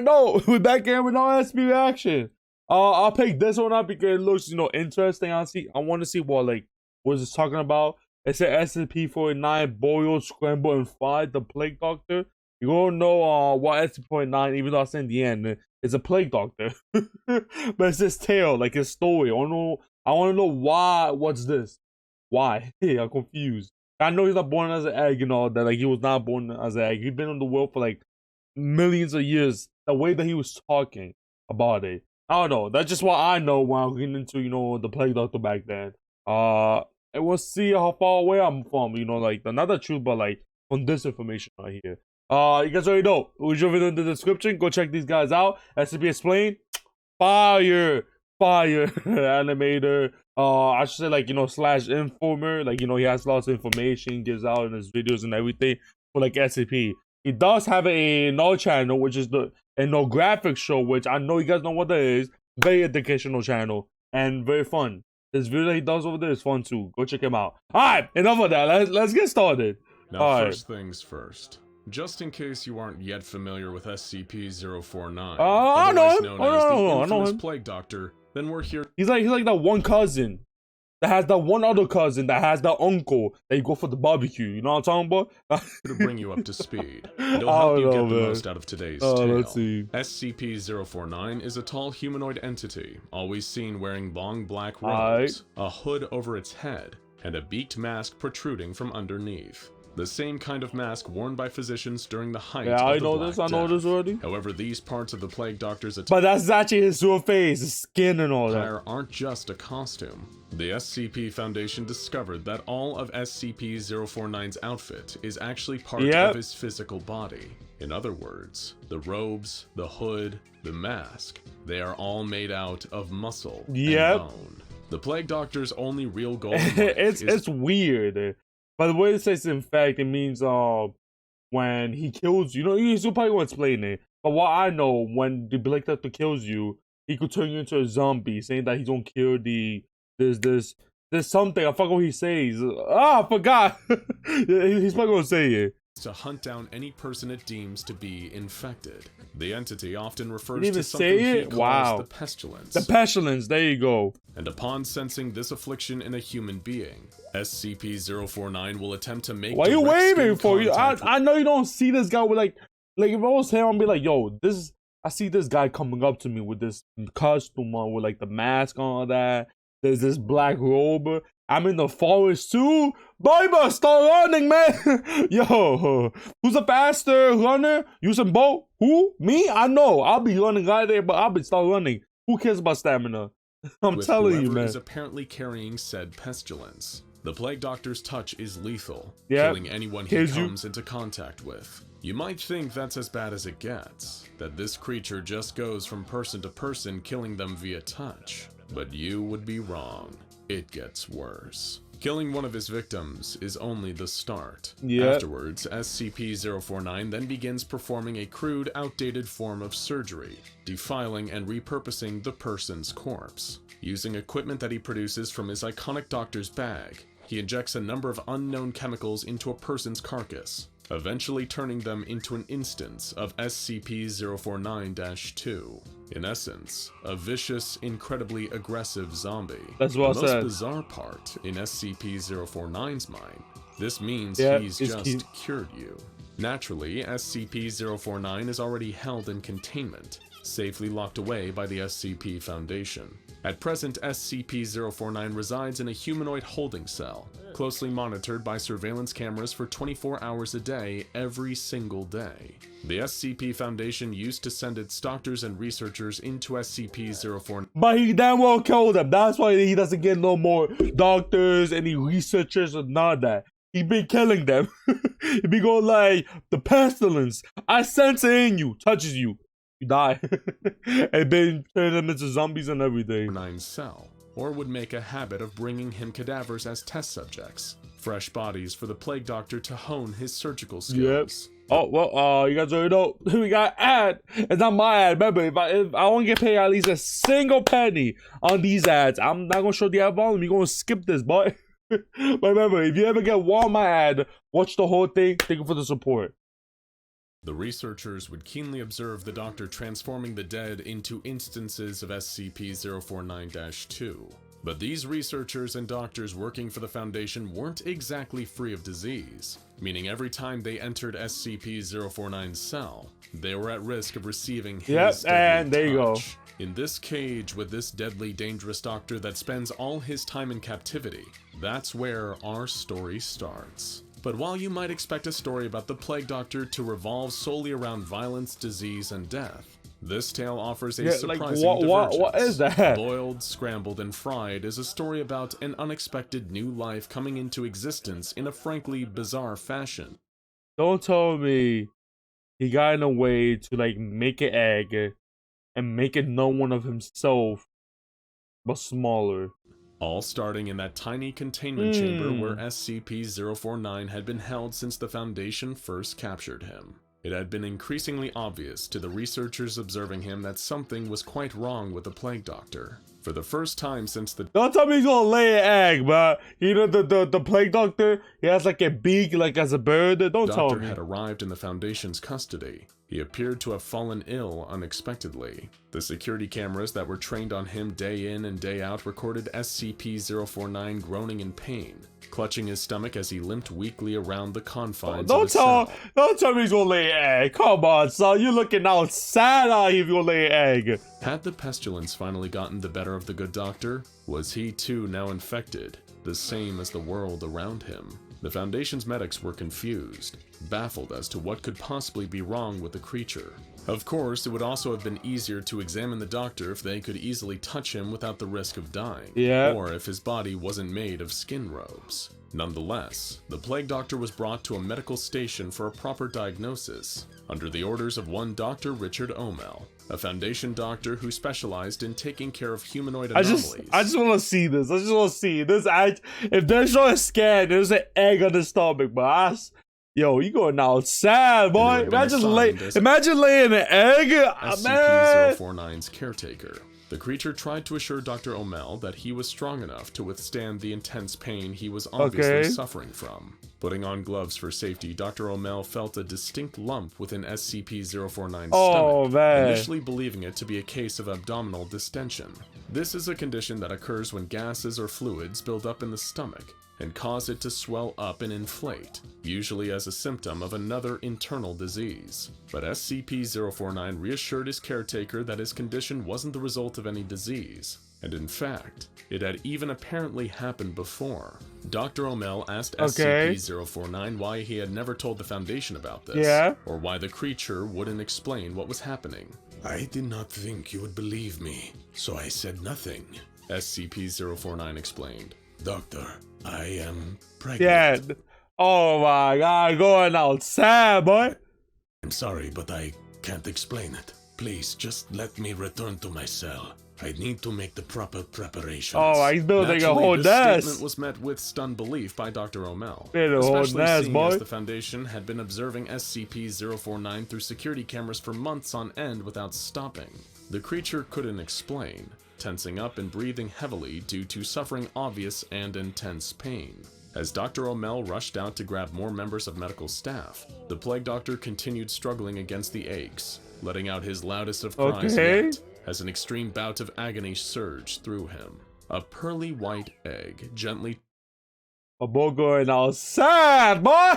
already know. We're back here with no SCP reaction. I'll pick this one up because it looks, interesting. I want to see what it's talking about. It said SCP-049 boiled, scrambled, and fried the plague doctor. You don't know what SCP-049, even though I said in the end, it's a plague doctor. But it's his tale, like his story. I want to know why. What's this? Why? I'm confused. I know he's not born as an egg and all that. Like, he was not born as an egg. He's been in the world for like millions of years. The way that he was talking about it, I don't know. That's just what I know when I'm getting into, the plague doctor back then. And we'll see how far away I'm from, not the truth, but like from this information right here. You guys already know. We'll jump in the description. Go check these guys out. SCP Explained. Fire animator. I should say slash informer. He has lots of information, gives out in his videos and everything for SCP. He does have another channel, which is the graphic show, which I know you guys know what that is. Very educational channel and very fun. This video that he does over there is fun too. Go check him out. Alright, enough of that. Let's get started. Now, first things first. Just in case you aren't yet familiar with SCP-049, I know him. I know him. Plague Doctor, then we're here. He's like that one cousin that has that one other cousin that has that uncle that you go for the barbecue. You know what I'm talking about? To bring you up to speed. It'll help you get the most out of today's tale. Let's see. SCP-049 is a tall humanoid entity, always seen wearing long black robes, a hood over its head, and a beaked mask protruding from underneath. The same kind of mask worn by physicians during the height of the Black Death. I know this already. However, these parts of the Plague Doctor's attire, but that's actually his real face, his skin and all that, aren't just a costume. The SCP Foundation discovered that all of SCP-049's outfit is actually part of his physical body. In other words, the robes, the hood, the mask, they are all made out of muscle and bone. The Plague Doctor's only real goal in life it's weird. By the way it says, in fact, it means when he kills you, he's probably gonna explain it. But what I know, when the Black Doctor kills you, he could turn you into a zombie, saying that he's gonna kill there's something, I forgot what he says. I forgot. He's probably gonna say it. To hunt down any person it deems to be infected. The entity often refers to something he calls the pestilence. The pestilence, there you go. And upon sensing this affliction in a human being, SCP-049 will attempt to make. What are you waving for? I know you don't see this guy with like if I was him, I'd be like, yo, I see this guy coming up to me with this costume on, with the mask on, all that. There's this black robe. I'm in the forest too. Baby, start running, man. Yo, who's a faster runner? Using boat? Who? Me? I know. I'll be running right there, but I'll start running. Who cares about stamina? I'm telling you, man. Is apparently carrying said pestilence. The Plague Doctor's touch is lethal, killing anyone he comes into contact with. You might think that's as bad as it gets, that this creature just goes from person to person, killing them via touch. But you would be wrong. It gets worse. Killing one of his victims is only the start. Afterwards, SCP-049 then begins performing a crude, outdated form of surgery, defiling and repurposing the person's corpse. Using equipment that he produces from his iconic doctor's bag, he injects a number of unknown chemicals into a person's carcass, eventually turning them into an instance of SCP-049-2. In essence, a vicious, incredibly aggressive zombie. That's what I said. The most bizarre part in SCP-049's mind, this means he's just cured you. Naturally, SCP-049 is already held in containment, safely locked away by the SCP Foundation. At present, SCP-049 resides in a humanoid holding cell, closely monitored by surveillance cameras for 24 hours a day, every single day. The SCP Foundation used to send its doctors and researchers into SCP-049. But he damn well killed them. That's why he doesn't get no more doctors, any researchers, or none of that. He been killing them. He be going like, the pestilence, I sense it in you, touches you, you die. And then turn them into zombies and everything. Cell, or would make a habit of bringing him cadavers as test subjects, fresh bodies for the Plague Doctor to hone his surgical skills. Oh, well, you guys already know, we got ad. It's not my ad. Remember, if I want to get paid at least a single penny on these ads, I'm not going to show the ad volume. You're going to skip this, boy. But remember, if you ever get one of my ad, watch the whole thing. Thank you for the support. The researchers would keenly observe the Doctor transforming the dead into instances of SCP-049-2. But these researchers and doctors working for the Foundation weren't exactly free of disease, meaning every time they entered SCP-049's cell, they were at risk of receiving his and there you go. In this cage with this deadly, dangerous Doctor that spends all his time in captivity, that's where our story starts. But while you might expect a story about the Plague Doctor to revolve solely around violence, disease, and death, this tale offers a surprising divergence. What is that? Boiled, Scrambled, and Fried is a story about an unexpected new life coming into existence in a frankly bizarre fashion. Don't tell me he got in a way to like make an egg and make it no one of himself, but smaller. All starting in that tiny containment chamber where SCP-049 had been held since the Foundation first captured him. It had been increasingly obvious to the researchers observing him that something was quite wrong with the Plague Doctor. For the first time since the— Don't tell me he's gonna lay an egg, but you know the Plague Doctor, he has like a beak like as a bird. Don't tell me. Doctor had arrived in the Foundation's custody. He appeared to have fallen ill unexpectedly. The security cameras that were trained on him day in and day out recorded SCP-049 groaning in pain, clutching his stomach as he limped weakly around the confines of his cell. Don't tell me he's gonna lay an egg. Come on, son. You're looking out sad out here if you're gonna lay an egg. Had the pestilence finally gotten the better of the good Doctor? Was he too now infected, the same as the world around him? The Foundation's medics were confused, baffled as to what could possibly be wrong with the creature. Of course, it would also have been easier to examine the Doctor if they could easily touch him without the risk of dying, or if his body wasn't made of skin robes. Nonetheless, the Plague Doctor was brought to a medical station for a proper diagnosis, under the orders of one Dr. Richard O'Mell, a Foundation doctor who specialized in taking care of humanoid anomalies. I just want to see this. I just want to see this. If there's no scan, there's an egg on the stomach, but yo, you going outside, boy. Imagine laying an egg. SCP-049's caretaker. The creature tried to assure Dr. O'Mell that he was strong enough to withstand the intense pain he was obviously suffering from. Putting on gloves for safety, Dr. O'Mell felt a distinct lump within SCP-049's stomach, initially believing it to be a case of abdominal distension. This is a condition that occurs when gases or fluids build up in the stomach and cause it to swell up and inflate, usually as a symptom of another internal disease. But SCP-049 reassured his caretaker that his condition wasn't the result of any disease, and in fact, it had even apparently happened before. Dr. O'Mell asked SCP-049 why he had never told the Foundation about this, or why the creature wouldn't explain what was happening. I did not think you would believe me, so I said nothing, SCP-049 explained. Doctor, I am pregnant. Yeah. Oh my God, going outside, boy. I'm sorry, but I can't explain it. Please, just let me return to my cell. I need to make the proper preparations. Oh, he's building a whole nest. This statement was met with stunned belief by Dr. O'Mell, especially seeing as the Foundation had been observing SCP-049 through security cameras for months on end without stopping. The creature couldn't explain, tensing up and breathing heavily due to suffering obvious and intense pain. As Dr. O'Mell rushed out to grab more members of medical staff, the Plague Doctor continued struggling against the aches, letting out his loudest of cries yet, as an extreme bout of agony surged through him. A pearly white egg gently— A boy going outside, boy!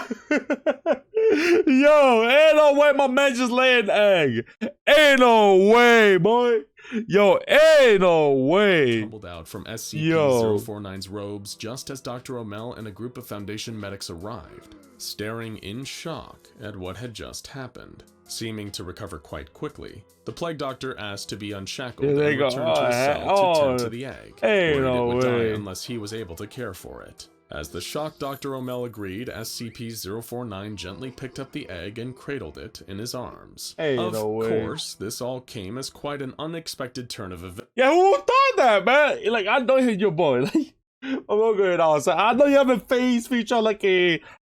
Yo, ain't no way my man just laying an egg. Ain't no way, boy. Yo, ain't no way. Tumbled out from SCP-049's robes just as Dr. O'Mell and a group of Foundation medics arrived, staring in shock at what had just happened. Seeming to recover quite quickly, the Plague Doctor asked to be unshackled and returned to his cell to tend to the egg, worried it would die unless he was able to care for it. As the shocked Dr. O'Mell agreed, SCP-049 gently picked up the egg and cradled it in his arms. Of course, this all came as quite an unexpected turn of events. Yeah, who thought that, man? Like, I know you're your boy. Like, I'm not going outside. I know you have a face feature like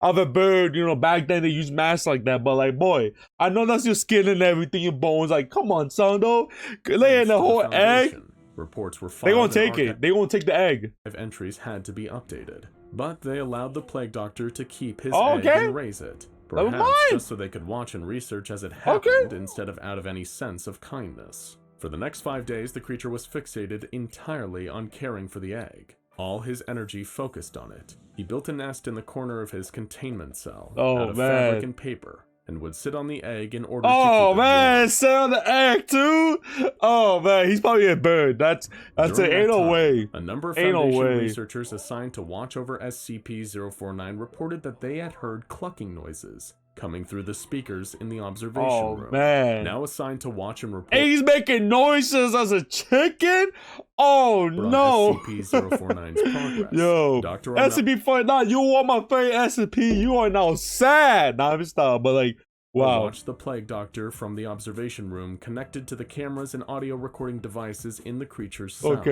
of a bird, you know, back then they used masks like that, but like, boy, I know that's your skin and everything, your bones. Like, come on, son, though. Laying the whole egg. Reports were filed. They gonna take it. They gonna take the egg. Entries had to be updated, but they allowed the Plague Doctor to keep his egg and raise it. Perhaps just so they could watch and research as it happened instead of out of any sense of kindness. For the next 5 days, the creature was fixated entirely on caring for the egg. All his energy focused on it. He built a nest in the corner of his containment cell out of fabric and paper, and would sit on the egg in order to keep it warm. Sit on the egg too? Oh man, he's probably a bird. That's it. Ain't no way. A number of Foundation researchers assigned to watch over SCP-049 reported that they had heard clucking noises coming through the speakers in the observation room. Man. Now assigned to watch and report. He's making noises as a chicken? Oh no. SCP-049's progress. Yo, Dr. SCP-049, you want my favorite SCP. You are now sad. Nah, I'm stop, but like, wow. Watch the Plague Doctor from the observation room connected to the cameras and audio recording devices in the creature's cell.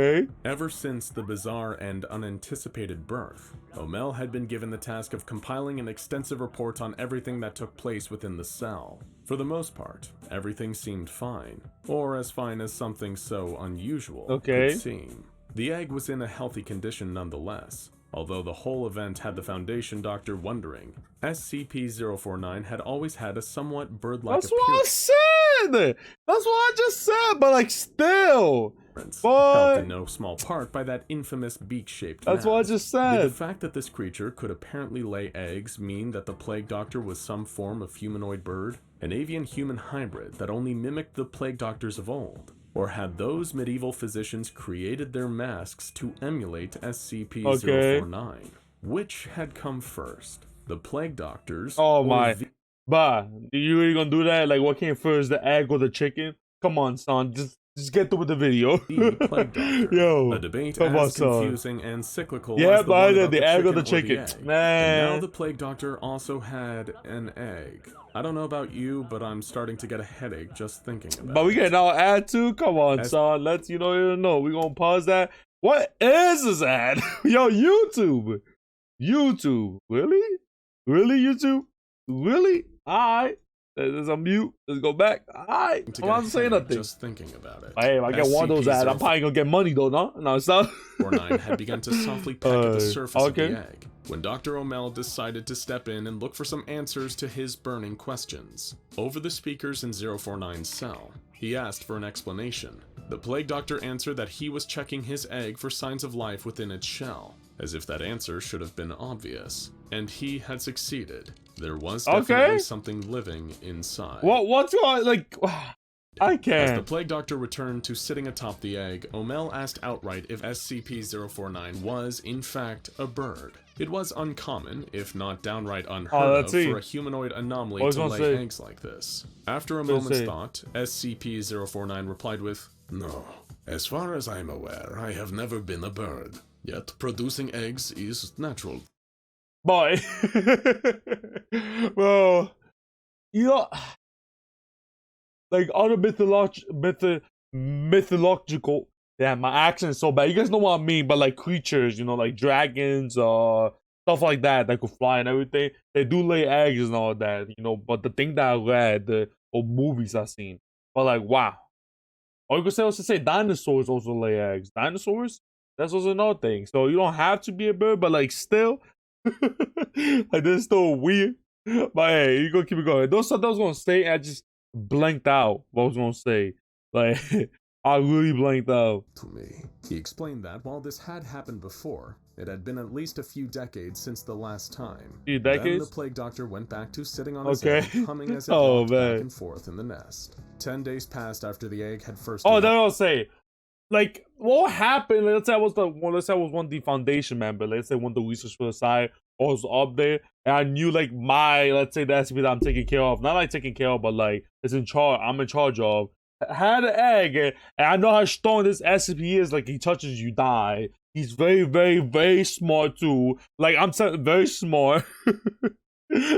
Ever since the bizarre and unanticipated birth, O'Mel had been given the task of compiling an extensive report on everything that took place within the cell. For the most part, everything seemed fine, or as fine as something so unusual could seem. The egg was in a healthy condition nonetheless. Although the whole event had the Foundation Doctor wondering, SCP-049 had always had a somewhat bird-like appearance. That's what I said! That's what I just said, but like still! Helped in no small part by that infamous beak-shaped That's what I just said. Did the fact that this creature could apparently lay eggs mean that the Plague Doctor was some form of humanoid bird? An avian-human hybrid that only mimicked the Plague Doctors of old? Or had those medieval physicians created their masks to emulate SCP-049? Which had come first? The Plague Doctors? Oh my. Bah, you really gonna do that? Like, what came first, the egg or the chicken? Come on, son. Just get through with the video. The Plague Doctor. Yo, a debate as confusing and cyclical as the one about the egg or the chicken. Man. And now the Plague Doctor also had an egg. I don't know about you, but I'm starting to get a headache just thinking about it. But we can now add to? Come on, son. Let's, you know. We're gonna pause that. What is this ad? Yo, YouTube. Really? Really, YouTube? Really? Alright. There's a mute. Let's go back. Alright. I'm not saying nothing. Just thinking about it. Hey, if I get one of those ads, I'm probably gonna get money though, no? No, it's not. 49 had begun to softly peck at the surface of the egg when Dr. O'Mel decided to step in and look for some answers to his burning questions. Over the speakers in 049's cell, he asked for an explanation. The Plague Doctor answered that he was checking his egg for signs of life within its shell, as if that answer should have been obvious. And he had succeeded. There was definitely something living inside. What's going like? I can't. As the Plague Doctor returned to sitting atop the egg, O'Mel asked outright if SCP-049 was, in fact, a bird. It was uncommon, if not downright unheard of, for a humanoid anomaly to lay eggs like this. After a moment's thought, SCP-049 replied with, "No. As far as I'm aware, I have never been a bird. Yet producing eggs is natural." Boy. Well, you know, like other mythological. Damn, my accent is so bad. You guys know what I mean, but like creatures, you know, like dragons, stuff like that could fly and everything. They do lay eggs and all that, you know. But the thing that I read, the movies I've seen, but like wow. Or you could also say dinosaurs also lay eggs. Dinosaurs, that's also another thing. So you don't have to be a bird, but like still, like this is still weird. But hey, you gonna keep it going. Those stuff I was gonna say, I just blanked out what I was gonna say. Like I really blanked out. To me, he explained that while this had happened before, it had been at least a few decades since the last time. Few decades? Then the Plague Doctor went back to sitting on his egg, humming as it rocked back and forth in the nest. 10 days passed after the egg had first. Oh, then I'll say, like, what happened? Let's say I was one of the Foundation member. Let's say one of the research for the side. I was up there, and I knew like let's say the SCP that I'm taking care of, not like taking care of, but like it's in charge. I'm in charge of. Had an egg, and I know how strong this SCP is. Like he touches you, die. He's very, very, very smart too. Like I'm saying, very smart.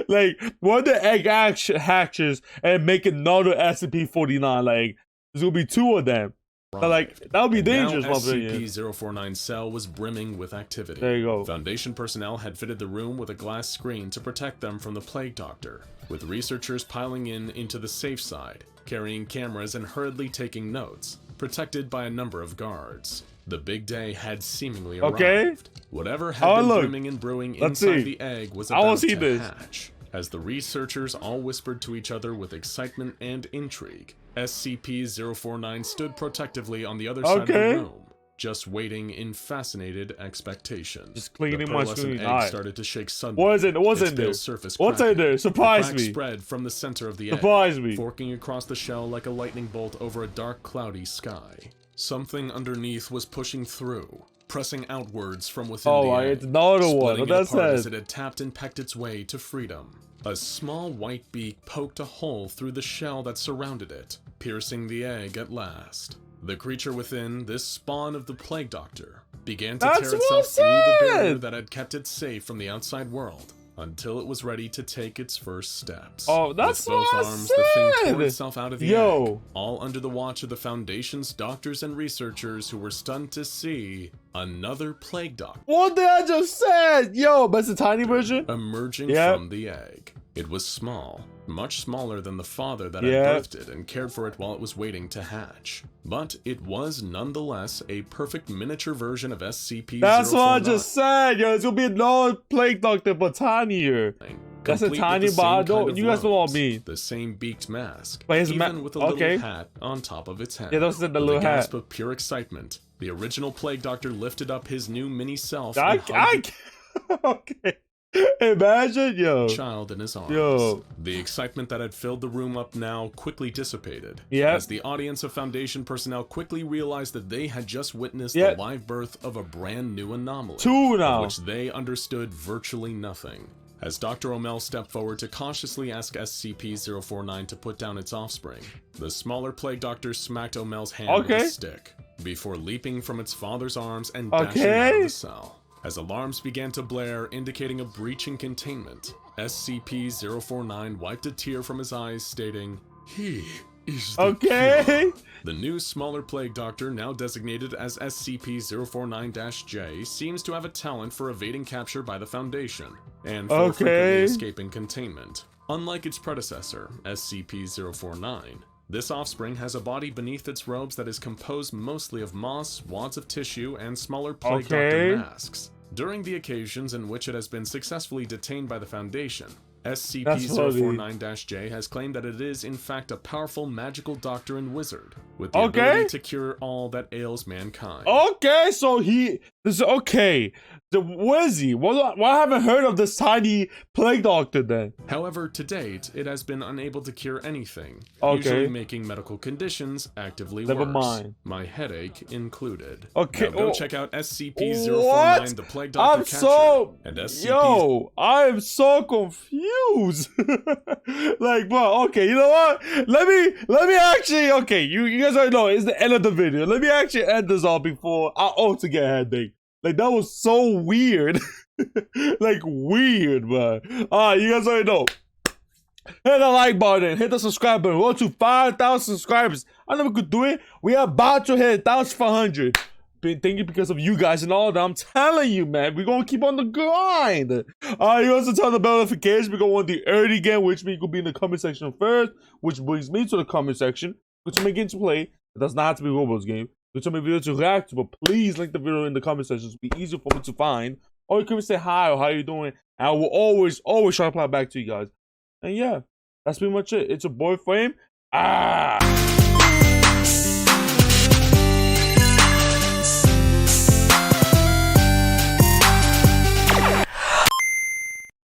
Like one of the egg hatches and make another SCP-49. Like there's gonna be two of them. But like that would be dangerous. Now SCP-049's cell was brimming with activity. There you go. Foundation personnel had fitted the room with a glass screen to protect them from the Plague Doctor, with researchers piling into the safe side, carrying cameras and hurriedly taking notes, protected by a number of guards. The big day had seemingly arrived. Whatever had been brimming and brewing inside the egg was about to hatch. as the researchers all whispered to each other with excitement and intrigue. SCP-049 stood protectively on the other side of the room, just waiting in fascinated expectation. Just cleaning the my pearlescent screen. egg started to shake suddenly. What's in there? What's in there? Surprise me. Spread from the center of the egg, forking across the shell like a lightning bolt over a dark, cloudy sky. Something underneath was pushing through, pressing outwards from within the egg, it's another one. splitting it apart as it had tapped and pecked its way to freedom. A small white beak poked a hole through the shell that surrounded it, piercing the egg at last. The creature within, this spawn of the Plague Doctor, began to tear itself through the barrier that had kept it safe from the outside world, until it was ready to take its first steps. Oh, that's With both arms, the thing tore itself out of the egg, all under the watch of the Foundation's doctors and researchers who were stunned to see another Plague Doctor. What did I just said? Yo, but it's a tiny version? Emerging from the egg. It was small, much smaller than the father that had birthed it and cared for it while it was waiting to hatch. But it was nonetheless a perfect miniature version of SCP-049. That's what I just said, yo. It's gonna be another Plague Doctor, but tinier. That's a tiny bottle. You guys know what I mean. The same beaked mask, but his even with a little hat on top of its head. Yeah, that's the little hat. With a gasp of pure excitement, the original Plague Doctor lifted up his new mini self. Okay. Imagine, yo. Child in his arms. Yo. The excitement that had filled the room up now quickly dissipated. Yeah. As the audience of Foundation personnel quickly realized that they had just witnessed the live birth of a brand new anomaly. Of which they understood virtually nothing. As Dr. O'Mel stepped forward to cautiously ask SCP-049 to put down its offspring, the smaller Plague Doctor smacked O'Mel's hand with a stick, before leaping from its father's arms and dashing out of the cell. As alarms began to blare, indicating a breach in containment, SCP-049 wiped a tear from his eyes, stating, "He is the cure." The new, smaller Plague Doctor, now designated as SCP-049-J, seems to have a talent for evading capture by the Foundation, and for frequently escaping containment. Unlike its predecessor, SCP-049, this offspring has a body beneath its robes that is composed mostly of moss, wads of tissue, and smaller Plague Doctor masks. During the occasions in which it has been successfully detained by the Foundation, SCP-049-J has claimed that it is in fact a powerful magical doctor and wizard, with the ability to cure all that ails mankind. So where is he? Why I haven't heard of this tiny Plague Doctor then? However, to date, it has been unable to cure anything, usually making medical conditions actively worse. Never mind. My headache included. Now go check out SCP-049, the Plague Doctor capture, and SCP. Yo, I am so confused. Like, bro, you know what? Let me actually, you guys already know it's the end of the video. Let me actually end this off before I also get a headache. Like, that was so weird. Like, weird, man. You guys already know. Hit the like button. Hit the subscribe button. We're to 5,000 subscribers. I never could do it. We are about to hit 1,500. Thank you because of you guys and all that. I'm telling you, man. We're going to keep on the grind. You also turn the bell notification. We're going to want the early game, which means you'll be in the comment section first. Which brings me to the comment section. Which make games to play. It does not have to be a Roblox game. Which make video to react to, but please link the video in the comment section. It'll be easier for me to find. Or you can say hi or how you doing. And I will always try to reply back to you guys. And yeah, that's pretty much it. It's your boy Frame.